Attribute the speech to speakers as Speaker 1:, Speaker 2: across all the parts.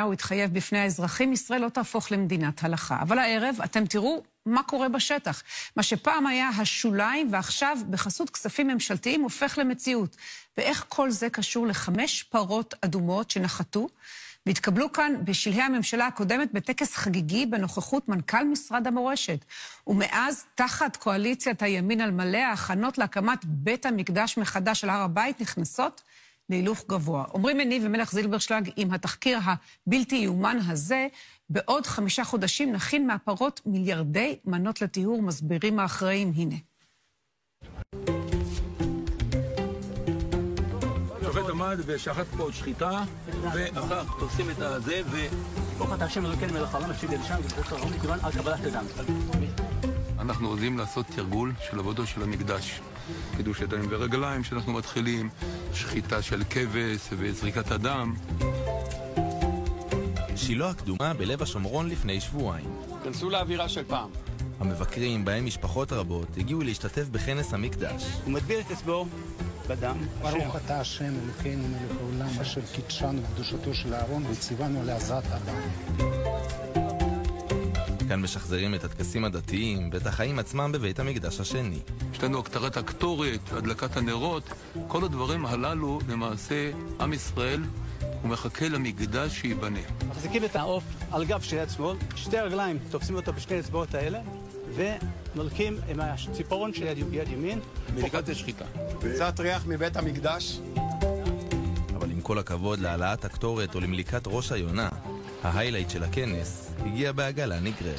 Speaker 1: הוא התחייב בפני האזרחים, ישראל לא תהפוך למדינת הלכה. אבל הערב אתם תראו מה קורה בשטח. מה שפעם היה השוליים ועכשיו בחסות כספים ממשלתיים הופך למציאות. ואיך כל זה קשור ל5 פרות אדומות שנחתו והתקבלו כאן בשלהי הממשלה הקודמת בטקס חגיגי בנוכחות מנכ"ל משרד המורשת. ומאז תחת קואליציית הימין על מלא ההכנות להקמת בית המקדש מחדש על הר הבית נכנסות להילוך גבוה. אומרים מניב ומלך זילברשלג, עם התחקיר הבלתי יאומן הזה, בעוד 5 חודשים נכין מהפרות מיליארדי מנות לטיהור, מסבירים האחראים. הנה.
Speaker 2: שופט עמד ושחט פה שחיטה, ואחר כך תופסים את הזה
Speaker 3: ברוך אתה השם אלוקינו מלך העולם אשר לשם ובכל מכיוון על קבלת אדם.
Speaker 2: אנחנו רוצים לעשות תרגול של עבודו של המקדש. קידוש ידיים ורגליים שאנחנו מתחילים, שחיטה של כבש וזריקת הדם.
Speaker 4: שילה הקדומה בלב השומרון לפני שבועיים.
Speaker 5: כנסו לאווירה של פעם.
Speaker 4: המבקרים, בהם משפחות רבות, הגיעו להשתתף בכנס המקדש.
Speaker 3: הוא מדביר את אצבעו בדם.
Speaker 6: ברוך אתה השם אלוקינו מלך העולם אשר קידשנו קדושתו של אהרון וציוונו לעזת אדם.
Speaker 4: כאן משחזרים את הטקסים הדתיים ואת החיים עצמם בבית המקדש השני.
Speaker 2: יש לנו הקטרת הקטורת, הדלקת הנרות, כל הדברים הללו למעשה עם ישראל הוא מחכה למקדש שיבנה.
Speaker 3: מחזיקים את העוף על גב של עצמו, 2 רגליים תופסים אותו בשתי אצבעות האלה ונולקים עם הציפורון של יד ימין.
Speaker 2: מליקת השחיטה.
Speaker 5: קצת ריח מבית המקדש.
Speaker 4: אבל עם כל הכבוד להעלאת הקטורת או למליקת ראש היונה, ההיילייט של הכנס הגיע בעגלה נגררת.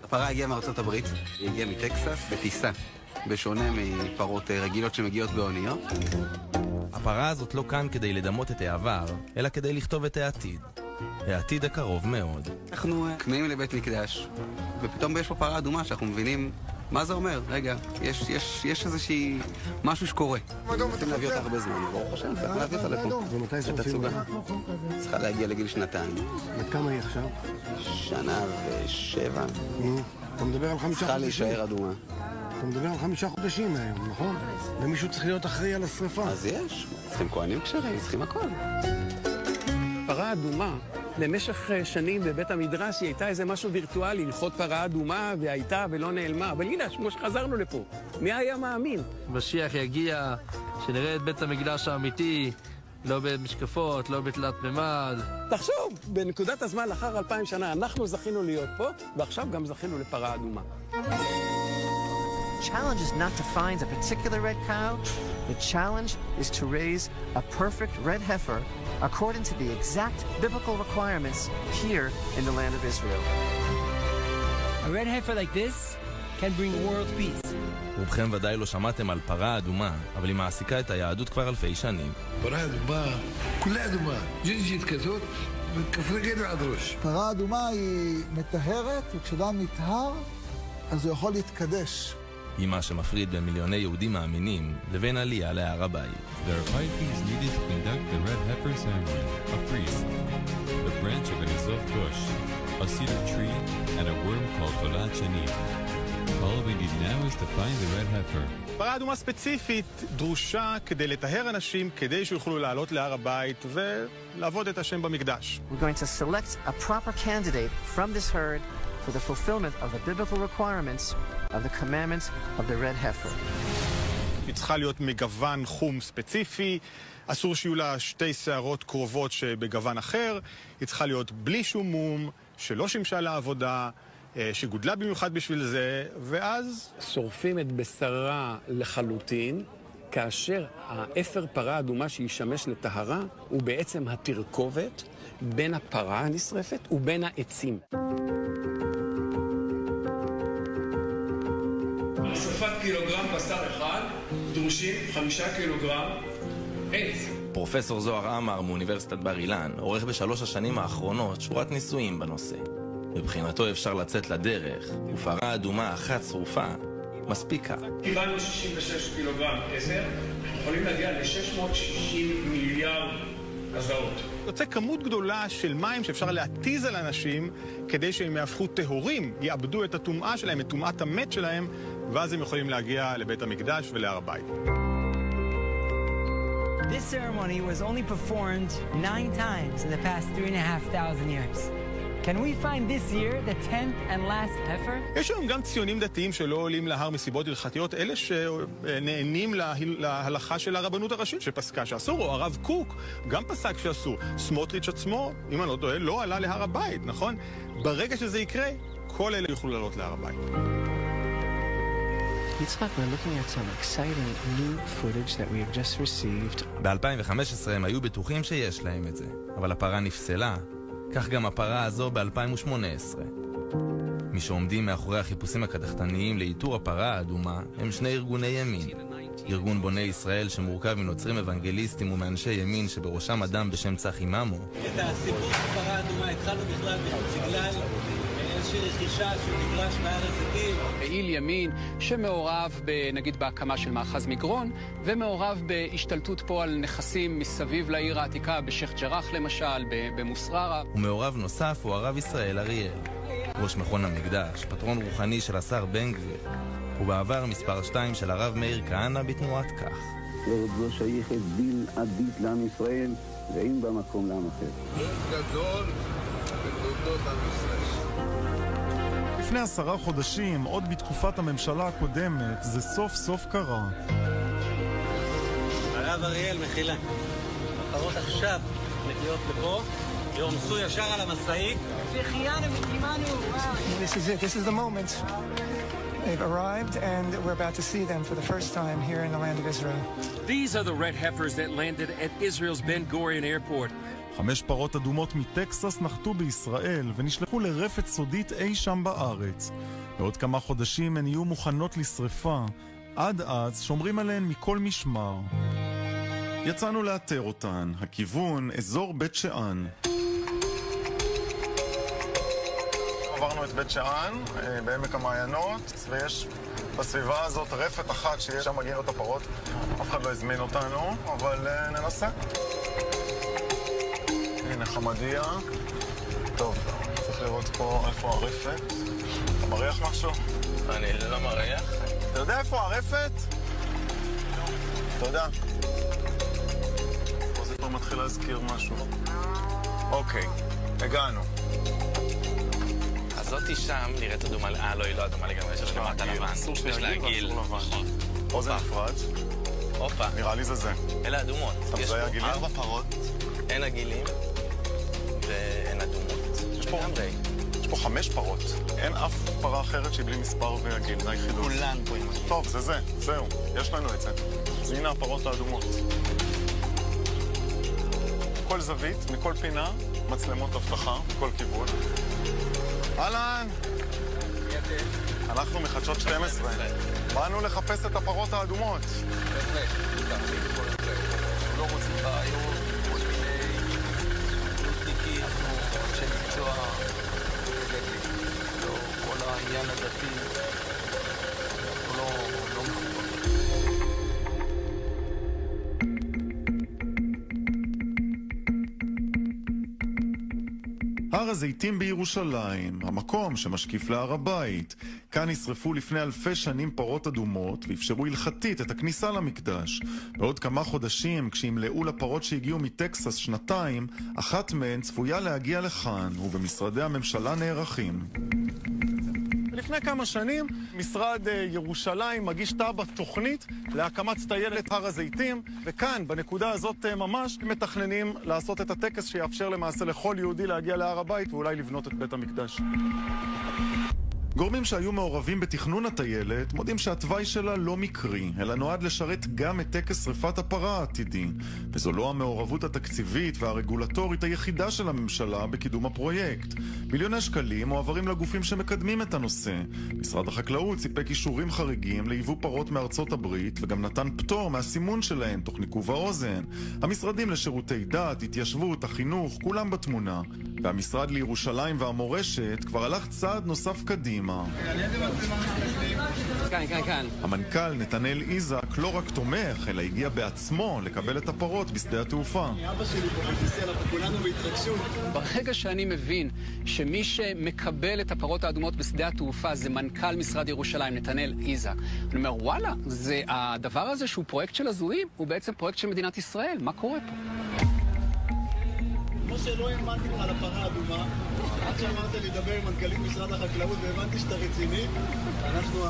Speaker 7: הפרה הגיעה מארצות הברית, היא הגיעה מטקסס בטיסה, בשונה מפרות רגילות שמגיעות באוניות.
Speaker 4: הפרה הזאת לא כאן כדי לדמות את העבר, אלא כדי לכתוב את העתיד. העתיד הקרוב מאוד.
Speaker 7: אנחנו כמהים לבית מקדש, ופתאום יש פה פרה אדומה שאנחנו מבינים מה זה אומר. רגע, יש איזושהי משהו שקורה. רוצים להביא אותה הרבה זמן, ברוך השם, צריך להביא אותה לפה.
Speaker 6: ומתי סופים אותה?
Speaker 7: צריכה להגיע לגיל 2.
Speaker 6: עד כמה היא עכשיו?
Speaker 7: 1.7.
Speaker 6: אתה מדבר על 5 חודשים.
Speaker 7: צריכה להישאר אדומה.
Speaker 6: אתה מדבר על 5 חודשים היום, נכון? ומישהו צריך להיות אחראי על השריפה.
Speaker 7: אז יש. צריכים כהנים כשרים, צריכים הכל.
Speaker 5: פרה אדומה, במשך שנים בבית המדרש היא הייתה איזה משהו וירטואלי, ללכות פרה אדומה והייתה ולא נעלמה. אבל הנה, כמו שחזרנו לפה, מי היה מאמין?
Speaker 8: משיח יגיע, שנראה את בית המקדש האמיתי, לא במשקפות, לא בתלת ממד.
Speaker 5: תחשוב, בנקודת הזמן לאחר 2000 שנה אנחנו זכינו להיות פה, ועכשיו גם זכינו לפרה אדומה.
Speaker 9: The challenge is not to find a particular red cow. The challenge is to raise a perfect red heifer according to the exact biblical requirements here in the land of Israel.
Speaker 10: A red heifer like this can bring world peace.
Speaker 4: רובכם ודאי לא שמעתם על פרה אדומה, אבל היא מעסיקה את היהדות כבר אלפי שנים.
Speaker 11: פרה אדומה, כולה אדומה, ג'ינג'ית כזאת, וכף רגל עד ראש.
Speaker 12: פרה אדומה היא מטהרת, וכשאדם נטהר, אז הוא יכול להתקדש.
Speaker 4: היא מה שמפריד בין מיליוני יהודים מאמינים לבין עלייה להר הבית.
Speaker 13: There are 5 things needed to conduct the red heifer ceremony. A priest, the branch of an izov bush, a cedar tree, and a worm called tolat shanim. All we need now is to find the red heifer.
Speaker 14: פרה אדומה ספציפית דרושה כדי לטהר אנשים, כדי שיוכלו לעלות להר הבית ולעבוד את השם במקדש.
Speaker 9: We're going to select a proper candidate from this herd for the fulfillment of the biblical requirements of the commandments of the red heifer.
Speaker 14: היא צריכה להיות מגוון חום ספציפי, אסור שיהיו לה 2 שערות קרובות שבגוון אחר, היא צריכה להיות בלי שום מום, שלא שימשה לעבודה, שגודלה במיוחד בשביל זה, ואז
Speaker 5: שורפים את בשרה לחלוטין, כאשר האפר פרה אדומה שישמש לטהרה הוא בעצם התרכובת בין הפרה הנשרפת ובין העצים.
Speaker 15: לשרפת קילוגרם בשר אחד דרושים 5 קילוגרם עץ.
Speaker 4: פרופסור זוהר עמר מאוניברסיטת בר אילן עורך ב3 השנים האחרונות שורת ניסויים בנושא. מבחינתו אפשר לצאת לדרך, ופרה אדומה אחת שרופה מספיקה.
Speaker 15: קיבלנו 66 קילוגרם עזר, יכולים להגיע ל-660 מיליארד הזעות.
Speaker 14: יוצא כמות גדולה של מים שאפשר להתיז על אנשים כדי שהם יהפכו טהורים, יאבדו את הטומאה שלהם, את טומאת המת שלהם, ואז הם יכולים להגיע לבית המקדש ולהר הבית.
Speaker 10: This ceremony was only performed 9 times in the past 3,500 years. Can we find this year the 10th and last heifer?
Speaker 14: יש היום גם ציונים דתיים שלא עולים להר מסיבות הלכתיות, אלה שנהנים להלכה של הרבנות הראשית שפסקה שאסור, או הרב קוק גם פסק שאסור. סמוטריץ' עצמו, אם אני לא טועה, לא עלה להר הבית, נכון? ברגע שזה יקרה, כל אלה יוכלו לעלות להר הבית.
Speaker 9: Yitzhak, we're looking at some exciting new footage that we have just received.
Speaker 4: ב-2015 הם היו בטוחים שיש להם את זה, אבל הפרה נפסלה. כך גם הפרה הזו ב-2018. מי שעומדים מאחורי החיפושים הקדחתניים לאיתור הפרה האדומה הם שני ארגוני ימין. ארגון בוני ישראל שמורכב מנוצרים אוונגליסטים ומאנשי ימין שבראשם אדם בשם צחי ממו.
Speaker 3: את הסיפור הפרה האדומה התחלנו בכלל בגלל איזושהי רכישה של מגרש בהר הזיתים.
Speaker 16: פעיל ימין שמעורב נגיד בהקמה של מאחז מגרון ומעורב בהשתלטות פה על נכסים מסביב לעיר העתיקה בשייח' ג'ראח למשל, במוסררה.
Speaker 4: ומעורב נוסף הוא הרב ישראל אריאל, ראש מכון המקדש, פטרון רוחני של השר בן גביר, ובעבר מספר 2 של הרב מאיר כהנא בתנועת כך.
Speaker 17: ארץ זו שייכת בלעדית לעם ישראל ואין בה מקום לעם אחר.
Speaker 18: גדול בתולדות עם ישראל.
Speaker 19: לפני 10 חודשים, עוד בתקופת הממשלה הקודמת, זה סוף סוף קרה.
Speaker 3: הרב אריאל, מחילה. הפרות עכשיו מגיעות לפה, יורמסו ישר על המשאית.
Speaker 10: V'chiyanu mikimanu.
Speaker 20: This is it. This is the moment. They've arrived and we're about to see them for the first time here in the land of Israel.
Speaker 21: These are the red heifers that landed at Israel's Ben Gurion Airport.
Speaker 19: 5 פרות אדומות מטקסס נחתו בישראל ונשלחו לרפת סודית אי שם בארץ. בעוד כמה חודשים הן יהיו מוכנות לשריפה. עד אז שומרים עליהן מכל משמר. יצאנו לאתר אותן. הכיוון אזור בית שאן. עברנו את בית שאן בעמק המעיינות, ויש בסביבה הזאת רפת אחת שיש שם מגיעות הפרות. אף אחד לא הזמין אותנו, אבל ננסה. הנה חמדיה. טוב, צריך לראות פה איפה הרפת. אתה מריח משהו?
Speaker 4: אני לא מריח.
Speaker 19: אתה יודע איפה הרפת? תודה. פה זה כבר מתחיל להזכיר משהו. אוקיי, הגענו.
Speaker 4: הזאתי שם נראית אדומה, לא, היא לא אדומה לגמרי, יש לה למטה לבן. יש לה גיל.
Speaker 19: פה זה נפרד.
Speaker 4: הופה.
Speaker 19: נראה לי זה.
Speaker 4: אלה אדומות.
Speaker 19: יש פה
Speaker 4: 4 פרות. אין עגילים ואין אדומות.
Speaker 19: יש פה 5 פרות. אין אף פרה אחרת שהיא בלי מספר ועגיל. זה היחידות.
Speaker 4: כולן פה עם עגיל.
Speaker 19: טוב, זה. זהו. יש לנו את זה. אז הנה הפרות האדומות. כל זווית, מכל פינה, מצלמות אבטחה, מכל כיוון. אהלן! אנחנו מחדשות 12. באנו לחפש את הפרות האדומות.
Speaker 18: לא רוצים בעיות, כל מיני נודניקים, אנחנו אנשי מקצוע, לא כל העניין הדתי, אנחנו לא מחוברים.
Speaker 19: הר הזיתים בירושלים, המקום שמשקיף להר הבית. כאן נשרפו לפני 1000 שנים פרות אדומות ואפשרו הלכתית את הכניסה למקדש. בעוד כמה חודשים, כשימלאו לפרות שהגיעו מטקסס 2, אחת מהן צפויה להגיע לכאן, ובמשרדי הממשלה נערכים. לפני כמה שנים, משרד ירושלים מגיש תב"ע תוכנית להקמת טיילת הר הזיתים, וכאן, בנקודה הזאת ממש, מתכננים לעשות את הטקס שיאפשר למעשה לכל יהודי להגיע להר הבית ואולי לבנות את בית המקדש. גורמים שהיו מעורבים בתכנון הטיילת מודים שהתוואי שלה לא מקרי, אלא נועד לשרת גם את טקס שריפת הפרה העתידי. וזו לא המעורבות התקציבית והרגולטורית היחידה של הממשלה בקידום הפרויקט. מיליוני שקלים מועברים לגופים שמקדמים את הנושא. משרד החקלאות סיפק אישורים חריגים ליבוא פרות מארצות הברית, וגם נתן פטור מהסימון שלהן תוך ניקוב האוזן. המשרדים לשירותי דת, התיישבות, החינוך, כולם בתמונה. והמשרד לירושלים והמורשת כבר הלך צעד נוסף קדימה.
Speaker 16: כאן.
Speaker 19: המנכ"ל נתנאל איזק לא רק תומך, אלא הגיע בעצמו לקבל את הפרות בשדה התעופה.
Speaker 1: אבא שלי פה בכיסא, אנחנו כולנו בהתרגשות.
Speaker 16: ברגע שאני מבין שמי שמקבל את הפרות האדומות בשדה התעופה זה מנכ"ל משרד ירושלים, נתנאל איזק, אני אומר, וואלה, הדבר הזה שהוא פרויקט של הזויים, הוא בעצם פרויקט של מדינת ישראל. מה קורה פה?
Speaker 1: כמו שלא האמנתי לך על הפרה האדומה, עד שאמרת לי לדבר עם מנכ"לית משרד החקלאות והבנתי שאתה רציני, אנחנו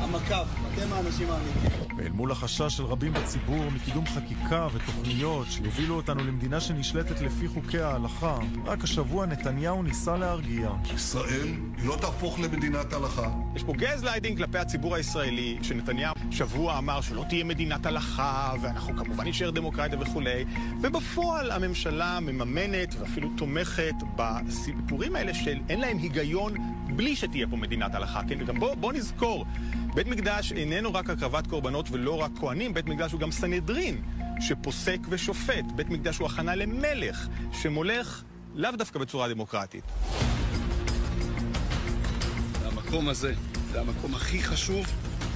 Speaker 1: המקף, אתם האנשים האמיתיים.
Speaker 19: ואל מול החשש של רבים בציבור מקידום חקיקה ותוכניות שיובילו אותנו למדינה שנשלטת לפי חוקי ההלכה, רק השבוע נתניהו ניסה להרגיע.
Speaker 22: ישראל לא תהפוך למדינת הלכה.
Speaker 14: יש פה גזלייטינג כלפי הציבור הישראלי, שנתניהו שבוע אמר שלא תהיה מדינת הלכה, ואנחנו כמובן נשאר דמוקרטיה וכולי, ובפועל הממשלה מממנת ואפילו תומכת בסיפורים האלה שאין להם היגיון בלי שתהיה פה מדינת הלכה. כן? וגם בוא נזכור, בית מקדש איננו רק הקרבת קורבנות ולא רק כהנים, בית מקדש הוא גם סנהדרין שפוסק ושופט. בית מקדש הוא הכנה למלך שמולך לאו דווקא בצורה דמוקרטית.
Speaker 1: המקום הזה, זה המקום הכי חשוב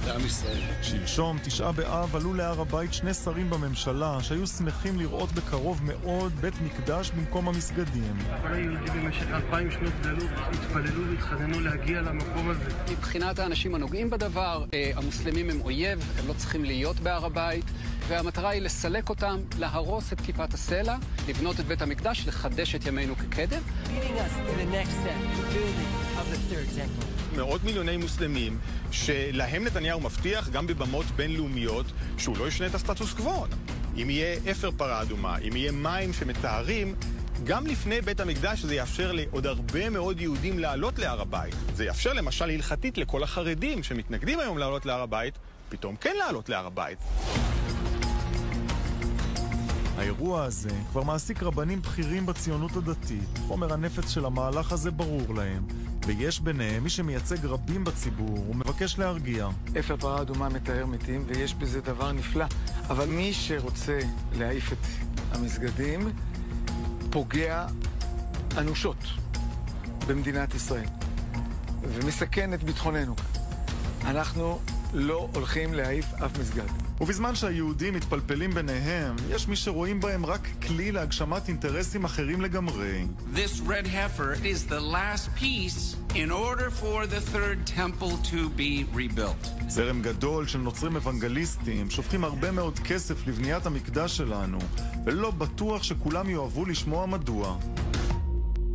Speaker 1: לעם ישראל.
Speaker 19: שלשום, 9 באב, עלו להר הבית 2 שרים בממשלה שהיו שמחים לראות בקרוב מאוד בית מקדש במקום המסגדים.
Speaker 23: כל היהודים במשך 2000 שנות גלות התפללו והתחננו להגיע למקום הזה.
Speaker 16: מבחינת האנשים הנוגעים בדבר, המוסלמים הם אויב, הם לא צריכים להיות בהר הבית, והמטרה היא לסלק אותם, להרוס את כיפת הסלע, לבנות את בית המקדש, לחדש את ימינו כקדם.
Speaker 14: מאות מיליוני מוסלמים שלהם נתניהו מבטיח גם בבמות בינלאומיות שהוא לא ישנה את הסטטוס קוו. אם יהיה אפר פרה אדומה, אם יהיה מים שמטהרים, גם לפני בית המקדש זה יאפשר לעוד הרבה מאוד יהודים לעלות להר הבית. זה יאפשר למשל הלכתית לכל החרדים שמתנגדים היום לעלות להר הבית, פתאום כן לעלות להר הבית.
Speaker 19: האירוע הזה כבר מעסיק רבנים בכירים בציונות הדתית. חומר הנפץ של המהלך הזה ברור להם, ויש ביניהם מי שמייצג רבים בציבור ומבקש להרגיע.
Speaker 1: אפר פרה אדומה מתאר מתים, ויש בזה דבר נפלא. אבל מי שרוצה להעיף את המסגדים פוגע אנושות במדינת ישראל ומסכן את ביטחוננו. אנחנו לא הולכים להעיף אף מסגד.
Speaker 19: ובזמן שהיהודים מתפלפלים ביניהם, יש מי שרואים בהם רק כלי להגשמת אינטרסים אחרים לגמרי.
Speaker 24: This red heifer is the last piece in order for the third temple to be rebuilt.
Speaker 19: זרם גדול של נוצרים אוונגליסטים שופכים הרבה מאוד כסף לבניית המקדש שלנו, ולא בטוח שכולם יאהבו לשמוע מדוע.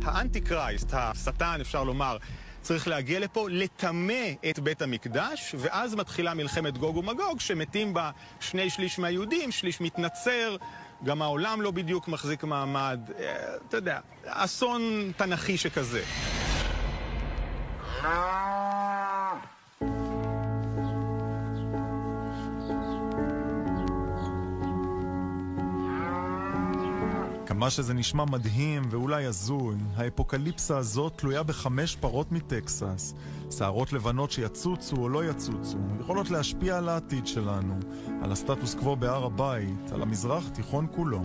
Speaker 14: האנטי-קרייסט, השטן אפשר לומר, צריך להגיע לפה, לטמא את בית המקדש, ואז מתחילה מלחמת גוג ומגוג, שמתים בה 2/3 מהיהודים, 1/3 מתנצר, גם העולם לא בדיוק מחזיק מעמד, אתה יודע, אסון תנכי שכזה.
Speaker 19: כמה שזה נשמע מדהים ואולי הזוי, האפוקליפסה הזאת תלויה ב5 פרות מטקסס. שערות לבנות שיצוצו או לא יצוצו, יכולות להשפיע על העתיד שלנו, על הסטטוס קוו בהר הבית, על המזרח תיכון כולו.